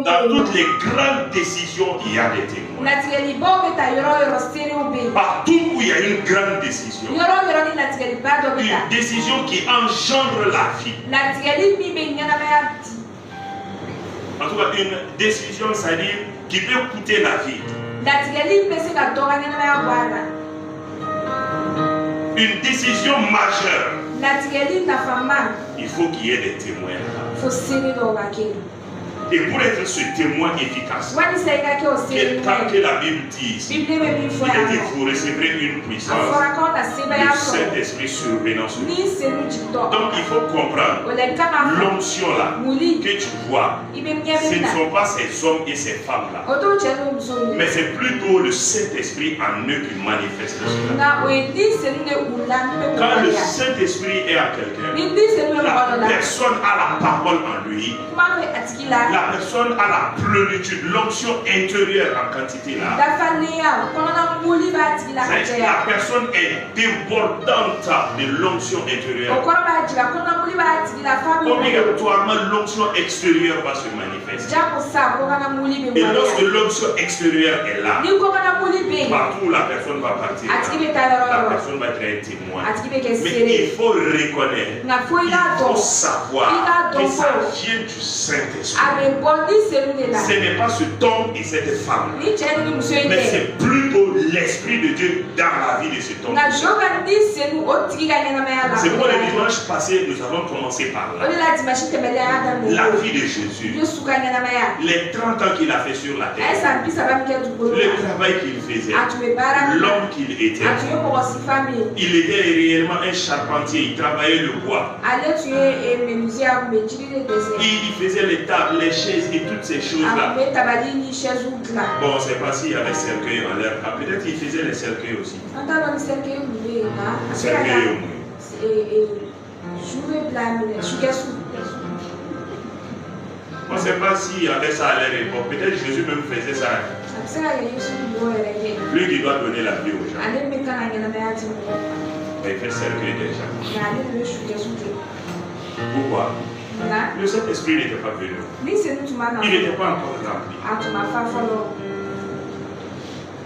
Dans toutes les grandes décisions, il y a des témoins. Partout où il y a une grande décision, une décision qui engendre la vie. En tout cas, une décision, c'est-à-dire qui peut coûter la vie. Une décision majeure. Il faut qu'il y ait des témoins. Et pour être ce témoin efficace, quand que la Bible dit ici, il a dit vous recevrez une puissance, le Saint-Esprit survenant sur vous. Donc il faut comprendre l'onction là que tu vois, ce ne sont pas ces hommes et ces femmes là, mais c'est plutôt le Saint-Esprit en eux qui manifeste cela. Quand le Saint-Esprit est à quelqu'un, la personne a la parole en lui. La personne a la plénitude, l'onction intérieure en quantité là. La personne est débordante de l'onction intérieure. Obligatoirement, l'onction extérieure va se manifester. Et lorsque l'onction extérieure est là, partout où la personne va partir, la personne va être un témoin. Mais il faut reconnaître, il faut savoir que ça vient du Saint-Esprit. Ce n'est pas cet homme et cette femme, mais c'est plutôt l'Esprit de Dieu dans la vie de cet homme. C'est pourquoi le dimanche passé, nous avons commencé par là. La vie de Jésus, les 30 ans qu'il a fait sur la terre, le travail qu'il faisait, l'homme qu'il était. Il était réellement un charpentier, il travaillait le bois. Il faisait les tables, les chaises et toutes ces choses-là. Bon, on ne sait pas s'il y avait cercueil en l'air. Peut-être qu'il faisait les cercueils aussi. Cercueil au moins. On ne sait pas s'il y avait ça à leur époque. Peut-être Jésus même faisait ça. Lui qui doit donner la vie aux gens. Il fait cercueil déjà. Pourquoi? Le Saint-Esprit n'était pas venu. Il n'était pas encore rempli.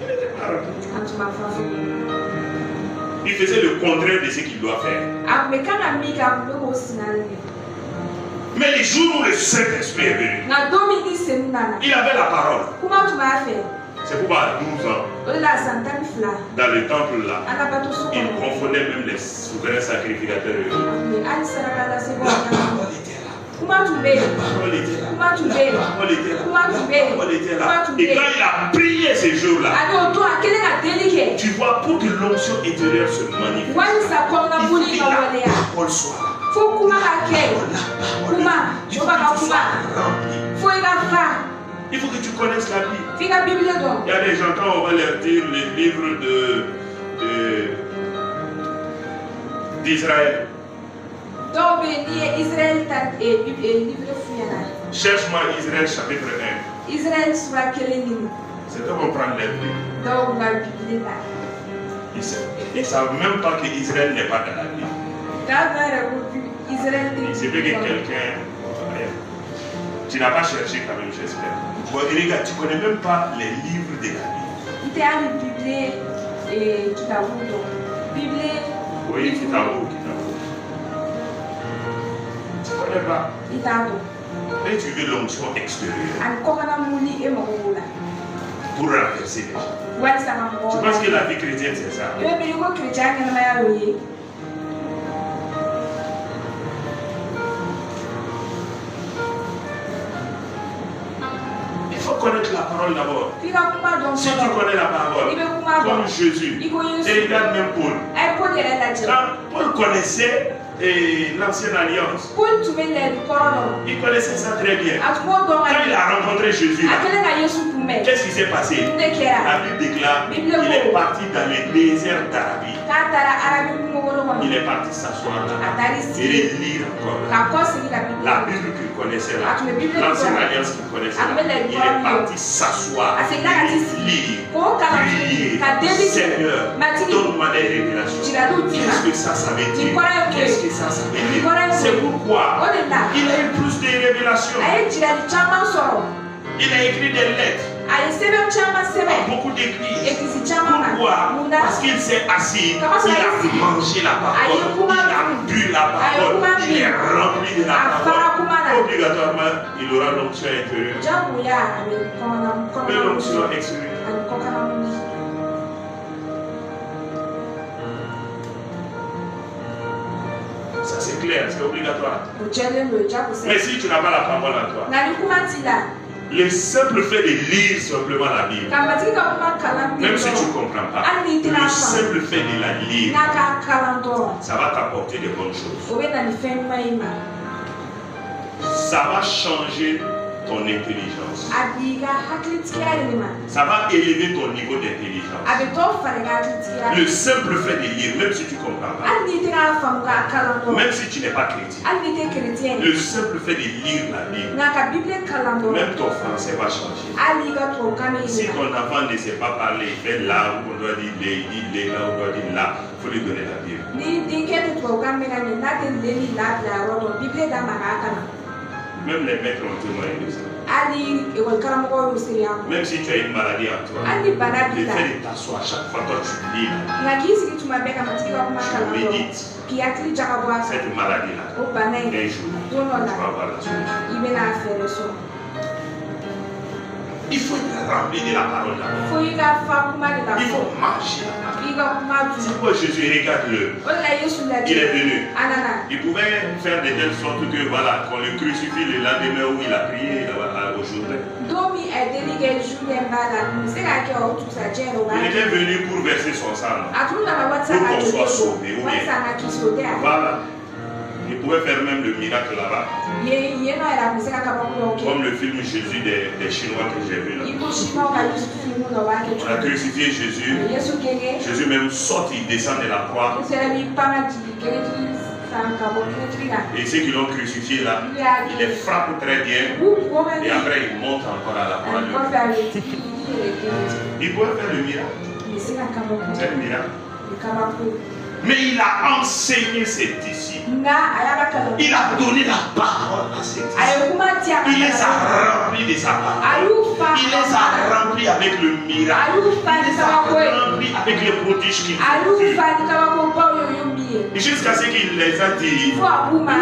Il n'était pas rempli. Il faisait le contraire de ce qu'il doit faire. Mais les jours où le Saint-Esprit est venu, il avait la parole. C'est pourquoi à 12 ans, dans le temple là, il confondait même les souverains sacrificateurs. La parole était là. Et quand il a prié ces jours-là, tu vois, pour que l'onction intérieure se manifeste, il faut que la parole soit là. Il faut que tu connaisses la Bible. Il y a des gens, quand on va leur dire le livre d'Israël, cherche-moi Israël chapitre 1. C'est donc on prend les Bibles. Ils ne savent même pas qu'Israël n'est pas dans la Bible. Il se peut que quelqu'un... Tu n'as pas cherché quand même, j'espère. Bon, regarde, tu ne connais même pas les livres de la Bible. Oui, Kitabu. Tu ne connais pas. Et tu veux l'onction extérieure pour renverser les gens. Tu penses que la vie chrétienne c'est ça? Il faut connaître la parole d'abord. Si tu connais la parole, comme Jésus, et regarde même Paul. Quand Paul connaissait l'ancienne alliance, il connaissait ça très bien. Quand il a rencontré Jésus, qu'est-ce qui s'est passé? La Bible déclare qu'il est parti dans le désert d'Arabie. Il est parti s'asseoir là et lire encore la Bible qu'il connaissait l'ancienne alliance qu'il connaissait là, il est parti s'asseoir, lire, prier. Seigneur, donne-moi des révélations. Qu'est-ce que ça veut dire? Qu'est-ce que ça veut dire? C'est pourquoi il a eu plus de révélations. Il a écrit des lettres. Beaucoup d'écrits. Pourquoi? Parce qu'il s'est assis, il a mangé la parole, il a bu la parole, il est rempli de la parole. Obligatoirement, il aura l'onction intérieure. Mais l'onction extérieure. Ça c'est clair, c'est obligatoire. Mais si tu n'as pas la parole en toi, le simple fait de lire simplement la Bible, même si tu ne comprends pas, le simple fait de la lire, ça va t'apporter de bonnes choses. Ça va changer ton intelligence. Ça va élever ton niveau d'intelligence. Le simple fait de lire, même si tu ne comprends pas, même si tu n'es pas chrétien, le simple fait de lire la Bible, même ton français va changer. Si ton enfant ne sait pas parler, il fait là où on doit dire les, il dit là où on doit dire là, il faut lui donner la Bible. Même les maîtres ont témoigné de ça. Même si tu as une maladie en toi, le fait de t'asseoir chaque fois que tu lis, tu médites cette maladie-là. Un jour, tu vas avoir la solution. Il faut être rempli de la parole d'abord. Il faut marcher la parole. C'est pourquoi Jésus, regarde-le. Il est venu. Il pouvait faire de telle sorte que voilà, qu'on le crucifie le lendemain où il a prié au Jourdain. Il était venu pour verser son sang, pour qu'on soit sauvé. Voilà. Il pouvait faire même le miracle là-bas. Comme le film Jésus des Chinois que j'ai vu là. On a crucifié Jésus. Jésus même saute, il descend de la croix. Et ceux qui l'ont crucifié là, il les frappe très bien. Et après il monte encore à la croix. Il pouvait faire le miracle. C'est un miracle. Mais il a enseigné ses disciples. Il a donné la parole à ses disciples. Il les a remplis de sa parole. Il les a remplis avec le miracle. Il les a remplis avec les prodiges qu'il fait. Jusqu'à ce qu'il les a dit,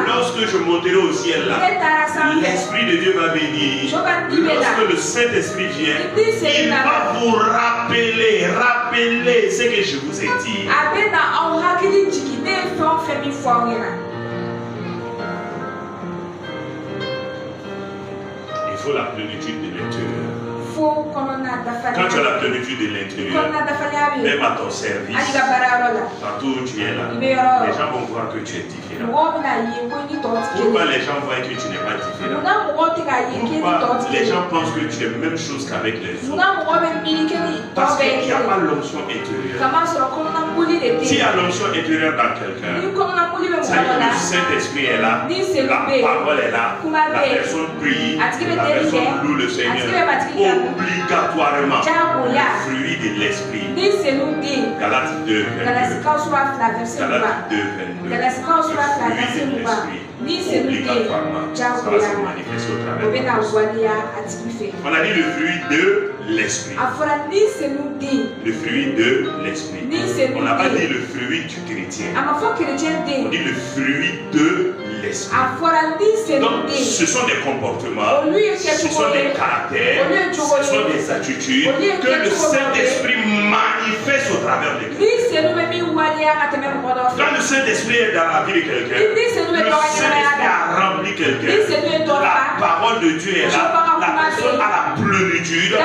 lorsque je monterai au ciel là, l'Esprit de Dieu va venir. Lorsque le Saint-Esprit vient, il va vous rappeler ce que je vous ai dit. Il faut la plénitude de l'intérieur. Quand tu as la plénitude de l'intérieur, même à ton service, partout où tu es là, les gens vont voir que tu es différent. Pourquoi les gens voient que tu n'es pas différent? Pourquoi les gens pensent que tu es la même chose qu'avec les autres? Parce qu'il n'y a pas l'onction intérieure. S'il y a l'onction intérieure dans quelqu'un, ça veut dire que le Saint-Esprit est là, la parole est là, la personne prie, la personne loue le Seigneur. Obligatoirement le fruit de l'esprit. Galates 2, 22. Galates 2, 22. Le fruit de l'esprit. Obligatoirement. Ça va se manifester au travers de nous. On a dit le fruit de l'esprit. Le fruit de l'esprit. On n'a pas dit le fruit du chrétien. On dit le fruit de l'esprit. Donc ce sont des comportements, ce sont des caractères, ce sont des attitudes que le Saint-Esprit manifeste au travers de quelqu'un. Quand le Saint-Esprit est dans la vie de quelqu'un, le Saint-Esprit a rempli quelqu'un, la parole de Dieu est là, la personne a la plénitude, la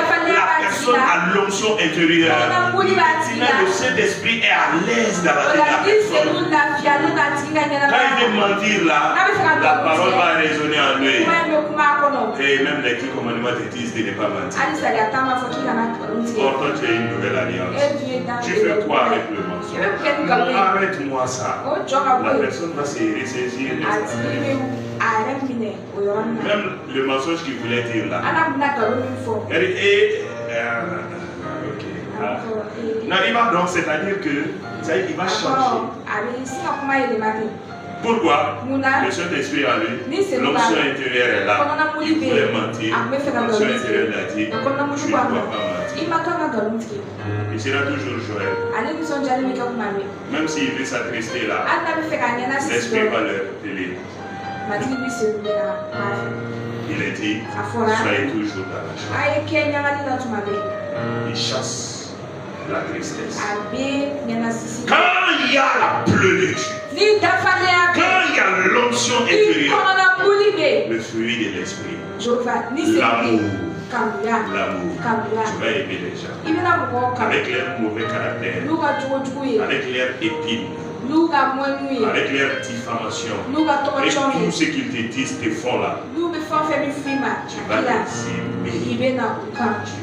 personne a l'onction intérieure. Le Saint-Esprit est à l'aise dans la vie de la personne. Quand il veut mentir là, la parole va résonner en lui. Et même les 10 commandements te disent de ne pas mentir. Or, toi, tu es une nouvelle alliance. Tu fais quoi avec le mensonge? Arrête-moi ça. La personne va se ressaisir. Même le mensonge qu'il voulait dire là. Non, il va donc, c'est-à-dire que ça, il va changer. Pourquoi? Le Saint-Esprit a lui, l'onction intérieure est là. Il voulait mentir. L'onction intérieure l'a dit, tu ne dois pas mentir. Il sera toujours joyeux. Même s'il veut s'attrister là, l'Esprit va le rappeler. Il est dit, soyez toujours dans la joie. Il chasse la tristesse. Quand il y a la plénitude, quand il y a l'onction intérieure, le fruit de l'esprit, l'amour, tu vas aimer les gens avec leur mauvais caractère, avec leur épine, avec leur diffamation, avec tout ce qu'ils te disent, te font là. Tu vas les aimer. Tu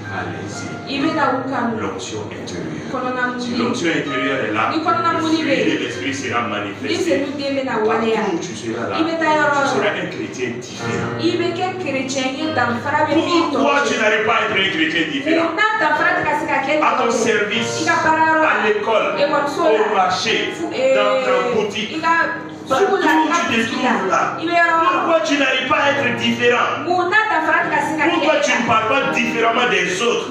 vas les aimer. L'onction intérieure. Si l'onction intérieure est là, le fruit de l'esprit sera manifesté. Partout où tu seras là, tu seras un chrétien différent. Pourquoi tu n'arrives pas à être un chrétien différent? À ton service, à l'école, au marché, dans ta boutique, partout où tu te trouves là. Pourquoi tu n'arrives pas à être différent? Pourquoi tu ne parles pas différemment des autres?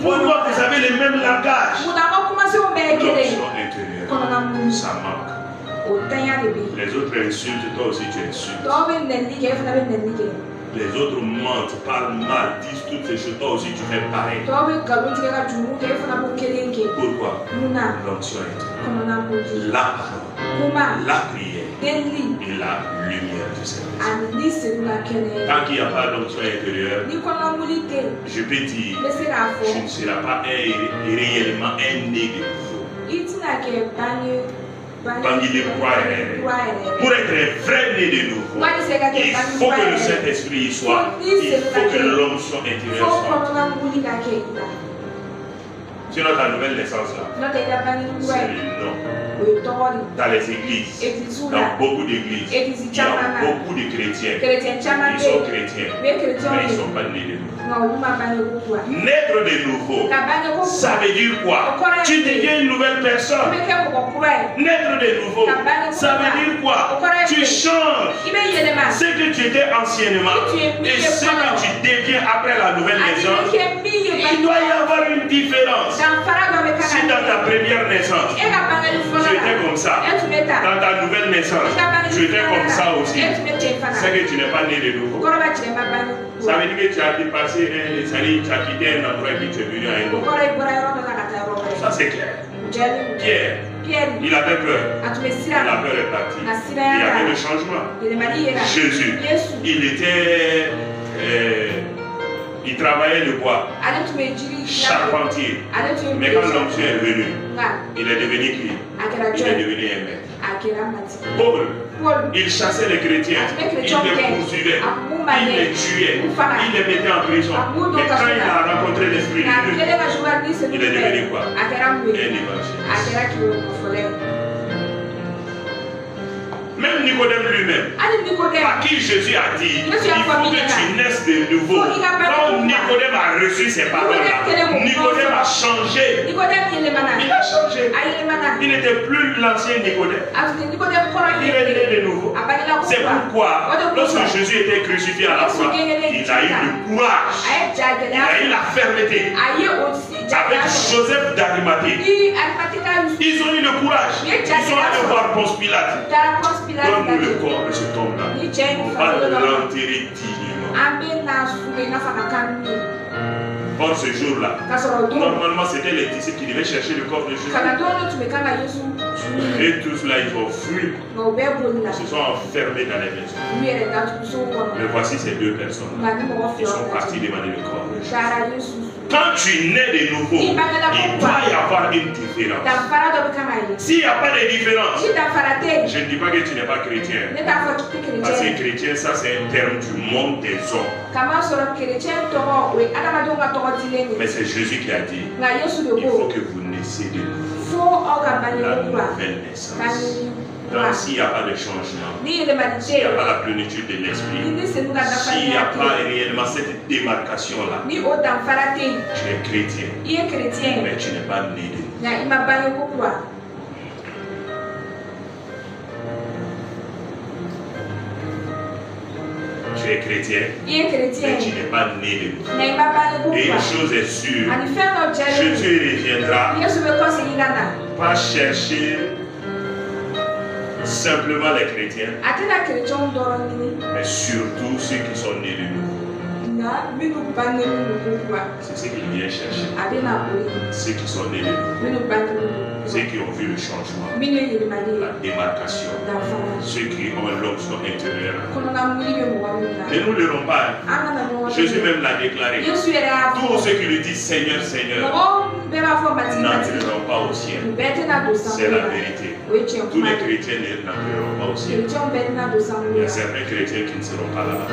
Pourquoi vous avez le même langage? L'onction intérieure, ça manque. Les autres insultent, toi aussi tu insultes. Les autres mentent, parlent mal, disent toutes ces choses, toi aussi tu fais pareil. Pourquoi? L'onction intérieure, la parole, la prière et la lumière du Seigneur. Tant qu'il n'y a pas d'onction intérieure, je peux dire, tu ne seras pas réellement un né de nouveau. Pour être un vrai né de nouveau, il faut que le Saint-Esprit y soit. Il faut que l'onction intérieure soit. Sinon, ta nouvelle naissance là, c'est non. Dans les églises, dans beaucoup d'églises, il y a beaucoup de chrétiens. Ils sont chrétiens, mais ils ne sont pas nés de nouveau. Naître de nouveau, ça veut dire quoi? Tu deviens une nouvelle personne. Naître de nouveau, ça veut dire quoi? Tu changes ce que tu étais anciennement et ce que tu deviens après la nouvelle naissance. Il doit y avoir une différence. Si dans ta première naissance, tu étais comme ça, dans ta nouvelle naissance, tu étais comme ça aussi, c'est que tu n'es pas né de nouveau. Ça veut dire que tu as dépassé tu as quitté un endroit et tu es venu à un autre. Ça c'est clair. Pierre, il avait peur. La peur est partie. Il y avait le changement. Jésus, il travaillait le bois, charpentier. Mais quand l'onction est venu, il est devenu qui? Il est devenu un maître. Paul, il chassait les chrétiens, il les poursuivait, il les tuait, il les mettait en prison. Mais quand il a rencontré l'Esprit de Dieu, il est devenu quoi? Un évangéliste. Même Nicodème lui-même, à qui Jésus a dit, il faut que tu naisses de nouveau. Quand Nicodème a reçu ces paroles-là, Nicodème a changé. Il a changé. Il n'était plus l'ancien Nicodème. Il est né de nouveau. C'est pourquoi, lorsque Jésus était crucifié à la croix, il a eu le courage, il a eu la fermeté. Avec Joseph d'Arimathée, ils ont eu le courage. Ils sont allés voir Ponce Pilate. Donne-nous le corps de cet homme-là. On va l'enterrer dignement. Or ce jour-là, normalement c'était les disciples qui devaient chercher le corps de Jésus. Et tous là, ils ont fui. Ils se sont enfermés dans les maisons. Mais voici ces deux personnes-là. Ils sont partis demander le corps de Jésus. Quand tu nais de nouveau, il doit y avoir une différence. S'il n'y a pas de différence, je ne dis pas que tu n'es pas chrétien. Parce que chrétien, ça c'est un terme du monde des hommes. Mais c'est Jésus qui a dit, il faut que vous naissiez de nouveau. La nouvelle naissance. Donc s'il n'y a pas de changement, s'il n'y a pas la plénitude de l'esprit, s'il n'y a pas réellement cette démarcation-là, tu es chrétien, mais tu n'es pas né de nous. Tu es chrétien, mais tu n'es pas né de nous. Et une chose est sûre, Jésus reviendra, pas chercher simplement les chrétiens, mais surtout ceux qui sont nés de nous. C'est ce qu'il vient chercher. Ceux qui sont nés de nous. Ceux qui ont vu le changement, la démarcation, ceux qui ont l'onction intérieure. Ne nous leurrons pas. Jésus même l'a déclaré. Tous ceux qui lui disent Seigneur, Seigneur, n'entreront pas au ciel. C'est la vérité. Tous les chrétiens n'entreront pas au ciel. Il y a certains chrétiens qui ne seront pas là-bas.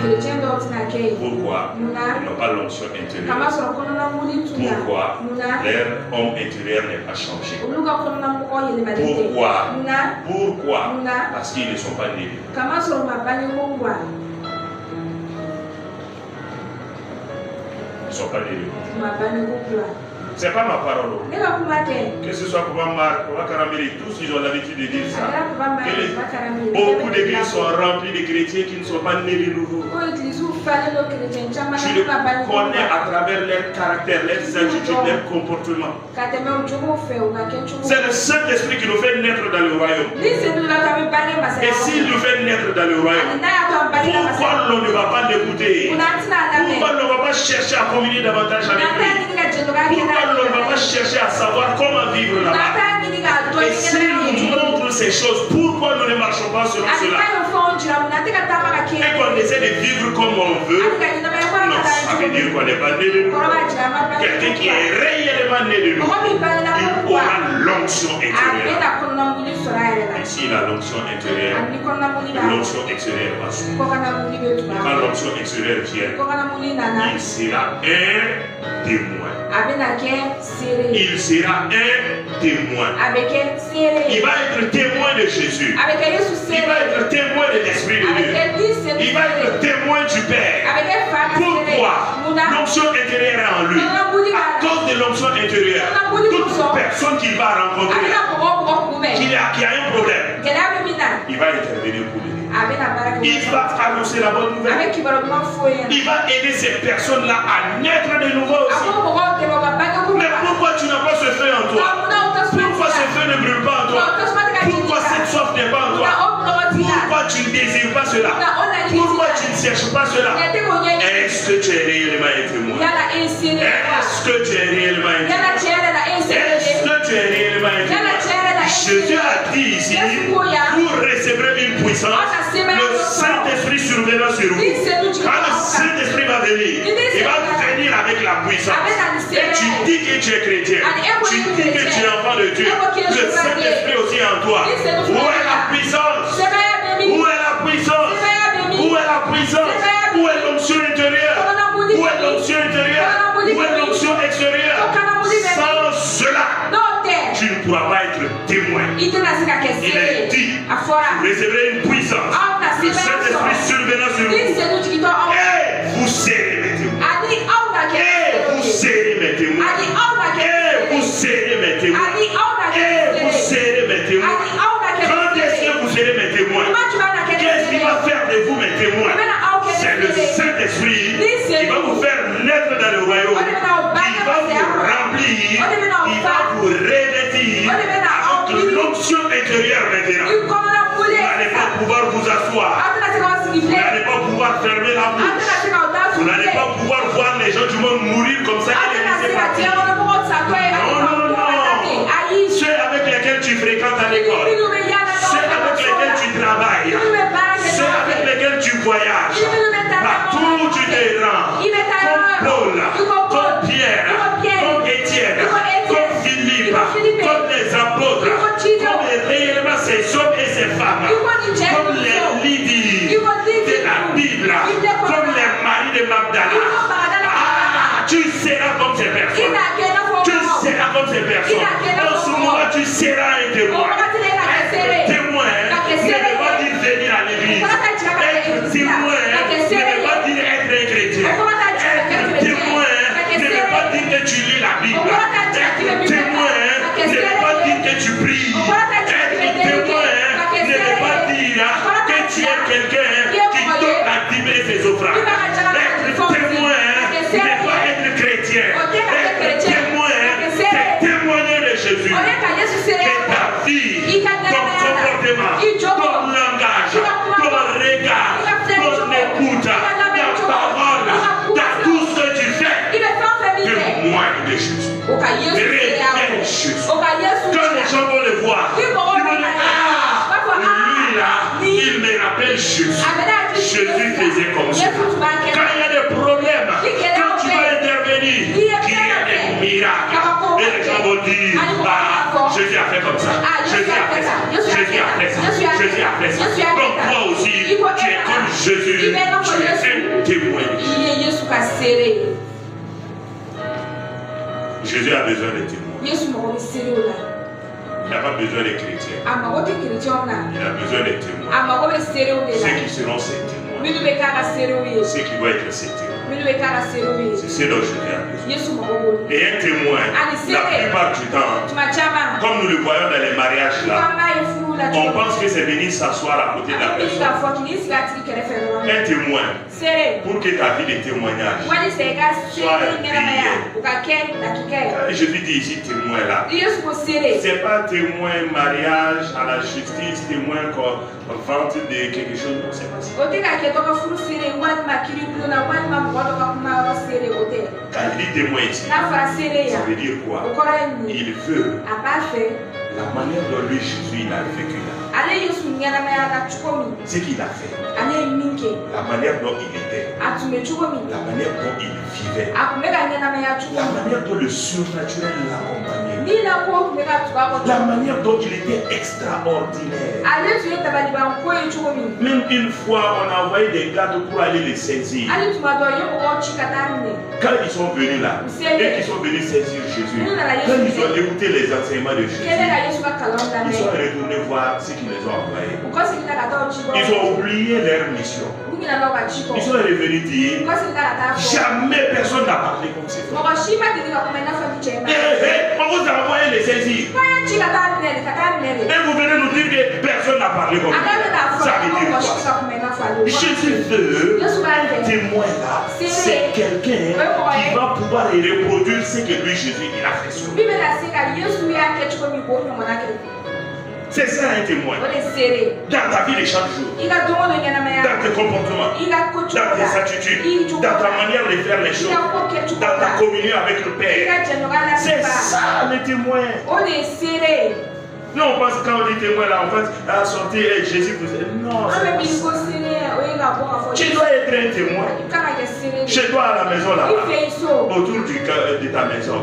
Pourquoi? Ils n'ont pas l'onction intérieure. Pourquoi? Leur homme intérieur n'est pas changé. Pourquoi? Pourquoi? Parce qu'ils ne sont pas nés. Ils ne sont pas nés. C'est pas ma parole. Que ce soit pour Marc, pour Karamiri, tous ils ont l'habitude de dire ça. Beaucoup d'églises sont remplies de chrétiens qui ne sont pas nés de nouveau. Tu les connais à travers leur caractère, leurs attitudes, leurs comportements. C'est le Saint-Esprit qui nous fait naître dans le royaume. Et s'il nous fait naître dans le royaume, pourquoi l'on ne va pas l'écouter? Pourquoi l'on ne va pas chercher à communier davantage avec lui? Pourquoi l'on ne va pas chercher à savoir comment vivre là-bas? Et s'il nous montre ces choses, pourquoi nous ne marchons pas selon cela? Et qu'on essaie de vivre comme on veut, non, ça veut dire qu'on n'est pas né de nous. Quelqu'un qui est réellement né de nous, il aura l'onction intérieure. Et s'il a l'onction intérieure, l'onction extérieure va suivre. Quand l'onction extérieure vient, il sera un témoin. Il sera un témoin. Il va être témoin de Jésus. Il va être témoin de l'Esprit de Dieu. Il va être témoin du Père. Pourquoi? L'onction intérieure est en lui. À cause de l'onction intérieure, toute personne qu'il va rencontrer, qui a un problème, il va intervenir pour lui. Il va annoncer la bonne nouvelle. Il va aider ces personnes-là à naître de nouveau aussi. Mais pourquoi tu n'as pas ce feu en toi? Pourquoi ce feu ne brûle pas en toi? Pourquoi cette soif n'est pas en toi? Pourquoi tu ne désires pas cela? Pourquoi tu ne cherches pas cela? Est-ce que tu es réellement un témoin? Est-ce que tu es réellement un témoin? Est-ce que tu es réellement un témoin? Jésus a dit ici, vous recevrez une puissance, le Saint-Esprit surviendra sur vous. Quand le Saint-Esprit va venir, il va venir avec la puissance. Et tu dis que tu es chrétien, tu dis que tu es enfant de Dieu, le Saint-Esprit aussi en toi. Où est la puissance? Où est la puissance? Où est la puissance? Où est l'onction intérieure? Où est l'onction intérieure? Où est l'onction extérieure? Sans cela, tu ne pourras pas être témoin. Il est dit, vous recevrez une puissance. Le Saint-Esprit surviendra sur vous. Et vous serez mes témoins. Et vous serez mes témoins. Et vous serez mes témoins. Et vous serez mes témoins. Quand est-ce que vous serez mes témoins? Qu'est-ce qui va faire de vous mes témoins? C'est le Saint-Esprit qui va vous faire naître dans le royaume, qui va vous remplir, qui va vous revêtir avec l'onction intérieure maintenant. Vous n'allez pas pouvoir vous asseoir. Vous n'allez pas pouvoir fermer la bouche. Vous n'allez pas pouvoir voir les gens du monde mourir comme ça et les laisser partir. Non, non, non. Ceux avec lesquels tu fréquentes à l'école, ceux avec lesquels tu travailles, ceux avec lesquels tu voyages, partout où tu te rends, comme Paul, comme Pierre, comme Étienne, comme Philippe, comme les apôtres, comme réellement ces hommes et ces femmes, comme les Lydie de la Bible, comme les maris de Magdala. Ah, tu seras comme ces personnes. Tu seras comme ces personnes. En ce moment, tu seras un témoin. Être témoin, l'église. Être témoin ne veut pas dire être chrétien. Être témoin ne veut pas dire que tu lis la Bible. Être témoin ne veut pas dire que tu pries. Être témoin ne veut pas dire que tu es quelqu'un qui donne la dîme et ses offrandes. Être témoin n'est pas être chrétien. Être témoin, c'est témoigner de Jésus. Que ta vie, ton comportement, ton langage, ton regard, ton écoute, ta parole, dans tout ce que tu fais, témoigne de Jésus. Révèle Jésus. Quand les gens vont le voir, ils vont dire, ah, lui là, il me rappelle Jésus. Jésus faisait comme ça. Quand il y a des problèmes, quand tu vas intervenir, qu'il y a des miracles, et les gens vont dire, ah, Jésus a fait comme ça. Jésus a fait ça. Jésus a fait ça. Jésus a fait ça. Donc toi aussi, tu es comme Jésus. Tu es un témoin. Jésus a besoin de témoins. Il n'a pas besoin de chrétiens. Il a besoin de témoins. Ceux qui seront ses témoins. Ceux qui vont être ses témoins. C'est ce dont Jésus a besoin. Et un témoin, la plupart du temps, comme nous le voyons dans les mariages là, on pense que c'est venir s'asseoir à côté de la personne. Un témoin, pour que ta vie de témoignage soit prière. Je lui dis ici témoin là. C'est pas témoin mariage à la justice, témoin vente de quelque chose, non, c'est pas ça. Quand il dit témoin ici, ça veut dire quoi? Il veut la manière dont lui, Jésus, il a vécu là. Ce qu'il a fait. La manière dont il était. La manière dont il vivait. La manière dont le surnaturel l'accompagnait. La manière dont il était extraordinaire. Même une fois, on a envoyé des gardes pour aller les saisir. Quand ils sont venus là, et qu'ils sont venus saisir Jésus, quand ils ont écouté les enseignements de Jésus, ils sont retournés voir ce qui les a envoyés. Ils ont oublié leur mission. Ils sont revenus dire, jamais personne n'a parlé comme c'est fait. On vous a envoyé les saisir. Et vous venez nous dire que personne n'a parlé comme ça. Ça veut dire quoi? Jésus veut un témoin là. C'est quelqu'un qui va pouvoir reproduire ce que lui, Jésus, il a fait sur lui. C'est ça un témoin. Dans ta vie de chaque jour, dans tes comportements, dans tes attitudes, dans ta manière de faire les choses, dans ta communion avec le Père. C'est ça le témoin. Nous on pense quand on dit témoin là, on pense à sortir Jésus vous aide. Non, tu dois être un témoin. Chez toi à la maison là, autour de ta maison.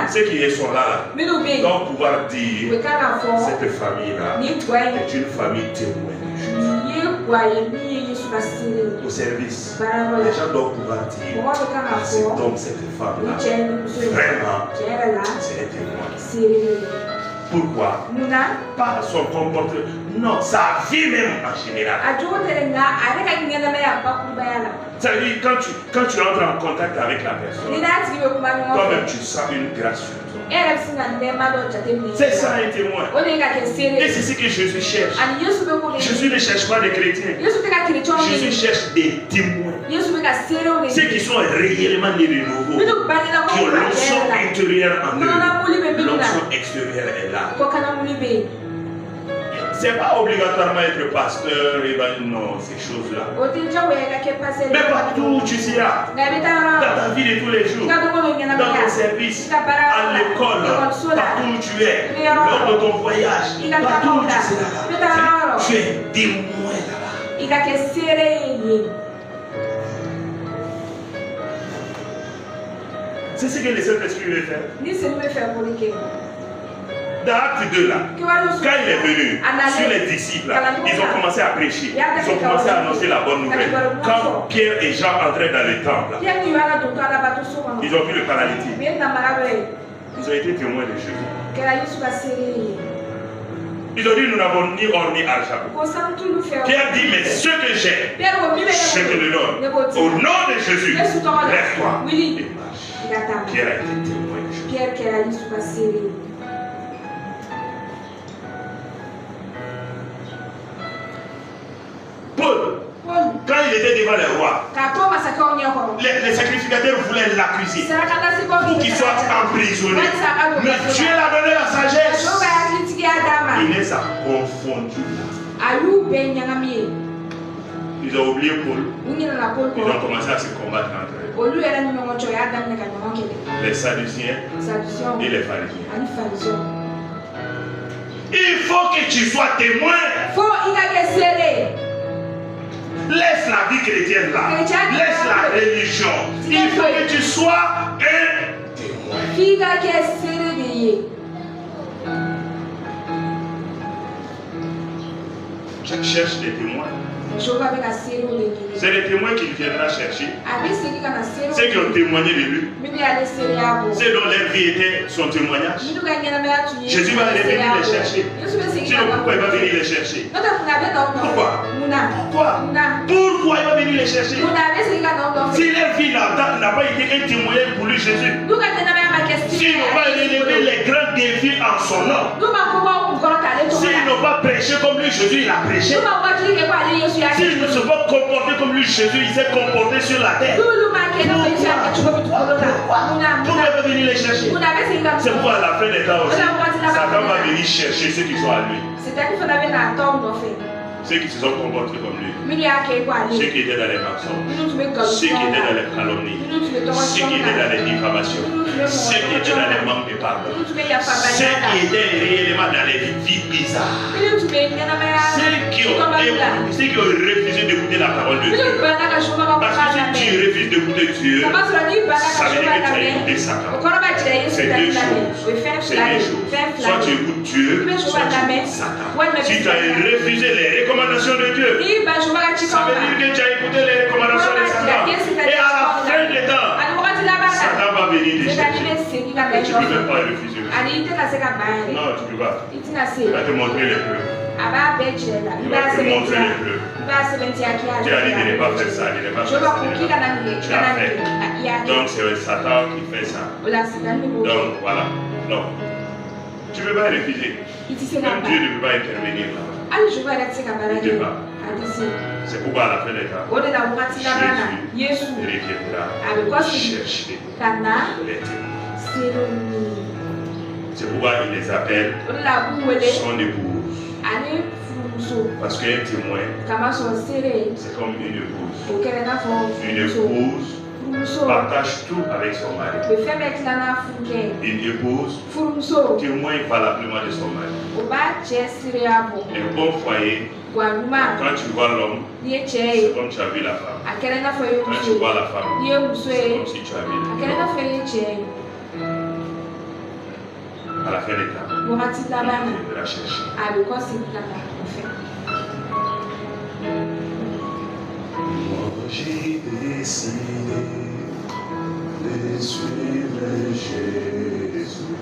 Ceux qui sont là, doivent pouvoir dire cette famille-là est une famille témoin de Jésus. Au service, les gens doivent pouvoir dire cet homme, cette femme-là, vraiment, c'est un témoin. Pourquoi? Pas son comportement, non, sa vie même en général. Ça veut dire quand tu entres en contact avec la personne, toi-même tu sens une grâce sur toi. C'est ça un témoin. Et c'est ce que Jésus cherche. Jésus ne cherche pas des chrétiens. Jésus cherche des témoins. Ceux qui sont réellement nés de nouveau, qui ont l'onction intérieure en eux. L'onction extérieure est là. C'est pas obligatoirement être pasteur, non, ces choses-là. Mais partout où tu seras, dans ta vie de tous les jours, dans ton service, à l'école, partout où tu es, lors de ton voyage, partout où tu seras là, tu es témoin là-bas. C'est ce que le Saint-Esprit veut faire. Dans Acte 2 là, quand il est venu sur les disciples, ils ont commencé à prêcher, ils ont commencé à annoncer la bonne nouvelle. Quand Pierre et Jean entraient dans le temple, ils ont vu le paralytique. Ils ont été témoins de Jésus. Ils ont dit nous n'avons ni or ni argent. Pierre dit mais ce que j'ai, je te le donne. Au nom de Jésus, lève-toi et marche. Pierre a été témoin. Paul, quand il était devant les rois, les sacrificateurs voulaient l'accuser pour qu'il soit emprisonné. Mais Dieu l'a donné la sagesse. Inès a confondu. Ils ont oublié Paul. Ils ont commencé à se combattre entre eux. Les Sadduciens et les pharisiens. Il faut que tu sois témoin. Laisse la vie chrétienne là. Laisse la religion. Il faut que tu sois un témoin. Je cherche des témoins. C'est les témoins qu'il viendra chercher. Ceux qui ont témoigné de lui. Ceux dont leur vie était son témoignage. Jésus va venir les chercher. Sinon, pourquoi il va venir les chercher? Pourquoi? Pourquoi il va venir les chercher? Si leur vie n'a pas été un témoignage pour lui, Jésus, s'ils n'ont pas élevé les grands défis en son nom, s'ils n'ont pas prêché comme lui, Jésus, il a prêché. S'ils ne se sont pas comportés comme lui, Jésus, il s'est comporté sur la terre. Pourquoi il va venir les chercher? C'est pourquoi à la fin des temps aussi, Satan va venir chercher ceux qui sont à lui. Ceux qui se sont comportés comme lui. Ceux qui étaient dans les mensonges. Ceux qui étaient dans les calomnies. Ceux qui étaient dans les diffamations. Ceux qui étaient dans les manques de pardon. Ceux qui étaient réellement dans les vies bizarres. Ceux qui ont refusé d'écouter la parole de Dieu. Parce que si tu refuses d'écouter Dieu, ça veut dire que tu as écouté Satan. C'est deux choses. Soit tu écoutes Dieu, soit tu écoutes Satan. Si tu as refusé les recommandations de Dieu, ça veut dire que tu as écouté les recommandations de Satan. Et à la fin des temps, Satan va venir te chercher. Et tu ne peux même pas refuser. Non, tu ne peux pas. Il va te montrer les preuves. Il va te montrer les preuves. Tu as dit de ne pas faire ça, de ne pas faire ça. Tu as fait. Donc c'est Satan qui fait ça. Donc voilà. Non. Tu ne peux pas refuser. Même Dieu ne peut pas intervenir là. Il ne peut pas. C'est pourquoi à la fin des temps, Jésus reviendra chercher les témoins. C'est pourquoi il les appelle son épouse. Parce qu'un témoin, c'est comme une épouse. Une épouse partage tout avec son mari. Une épouse témoin valablement de son mari. Un bon foyer, quand tu vois l'homme, c'est comme tu as vu la femme. Quand tu vois la femme, c'est comme si tu as vu la femme. À la fin des temps, il viendra chercher. Moi j'ai décidé de suivre Jésus.